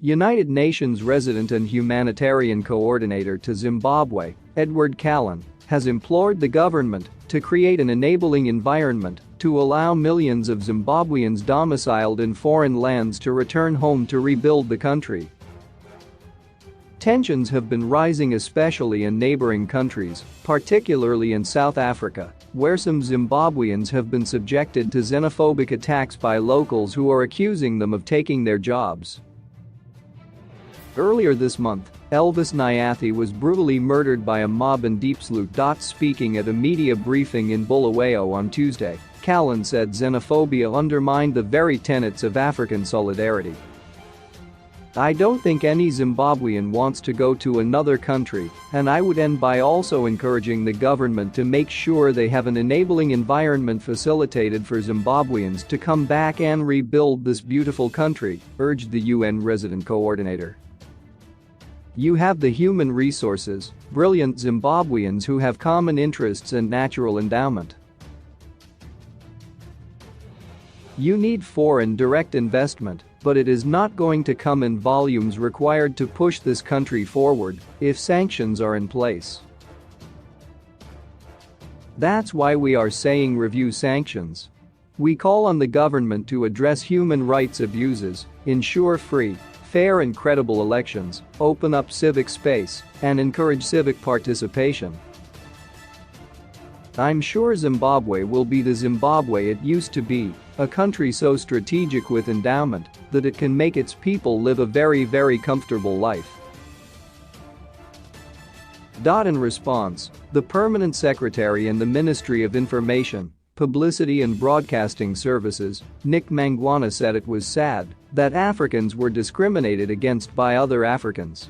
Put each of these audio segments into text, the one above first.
United Nations Resident and Humanitarian Coordinator to Zimbabwe, Edward Callan, has implored the government to create an enabling environment to allow millions of Zimbabweans domiciled in foreign lands to return home to rebuild the country. Tensions have been rising especially in neighboring countries, particularly in South Africa, where some Zimbabweans have been subjected to xenophobic attacks by locals who are accusing them of taking their jobs. Earlier this month, Elvis Nyathi was brutally murdered by a mob in Diepsloot. Speaking at a media briefing in Bulawayo on Tuesday, Callan said xenophobia undermined the very tenets of African solidarity. "I don't think any Zimbabwean wants to go to another country, and I would end by also encouraging the government to make sure they have an enabling environment facilitated for Zimbabweans to come back and rebuild this beautiful country," urged the UN resident coordinator. "You have the human resources, brilliant Zimbabweans who have common interests and natural endowment. You need foreign direct investment, but it is not going to come in volumes required to push this country forward if sanctions are in place. That's why we are saying review sanctions. We call on the government to address human rights abuses, ensure free, fair and credible elections, open up civic space, and encourage civic participation. I'm sure Zimbabwe will be the Zimbabwe it used to be, a country so strategic with endowment that it can make its people live a very, very comfortable life." In response, the Permanent Secretary in the Ministry of Information, Publicity and Broadcasting Services, Nick Mnangagwa, said it was sad that Africans were discriminated against by other Africans.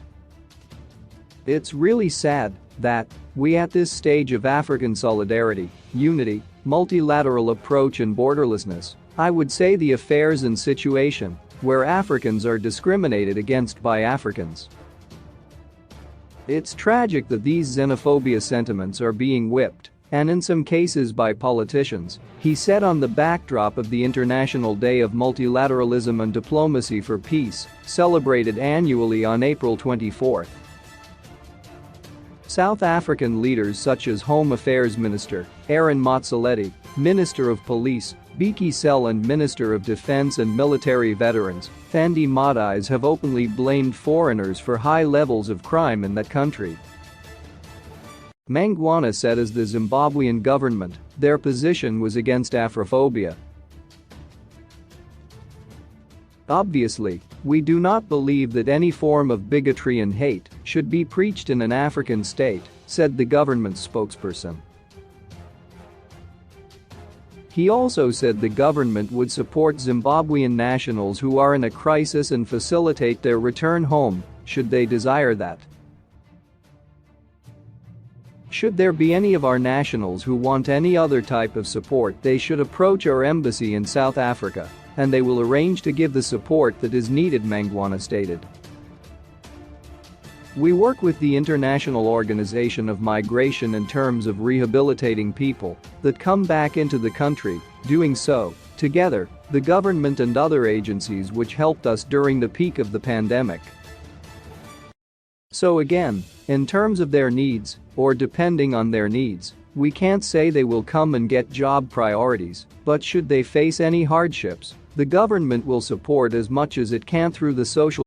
"It's really sad that we at this stage of African solidarity, unity, multilateral approach and borderlessness, I would say the affairs and situation where Africans are discriminated against by Africans. It's tragic that these xenophobia sentiments are being whipped, and in some cases by politicians," he said on the backdrop of the International Day of Multilateralism and Diplomacy for Peace, celebrated annually on April 24. South African leaders such as Home Affairs Minister Aaron Motsoaledi, Minister of Police Biki Cele and Minister of Defense and Military Veterans Thandi Modise have openly blamed foreigners for high levels of crime in that country. Mnangagwa said as the Zimbabwean government, their position was against Afrophobia. "Obviously, we do not believe that any form of bigotry and hate should be preached in an African state," said the government's spokesperson. He also said the government would support Zimbabwean nationals who are in a crisis and facilitate their return home, should they desire that. "Should there be any of our nationals who want any other type of support, they should approach our embassy in South Africa, and they will arrange to give the support that is needed," Mnangagwa stated. "We work with the International Organization of Migration in terms of rehabilitating people that come back into the country, doing so, together, the government and other agencies which helped us during the peak of the pandemic. So again, in terms of their needs, or depending on their needs, we can't say they will come and get job priorities, but should they face any hardships, the government will support as much as it can through the social."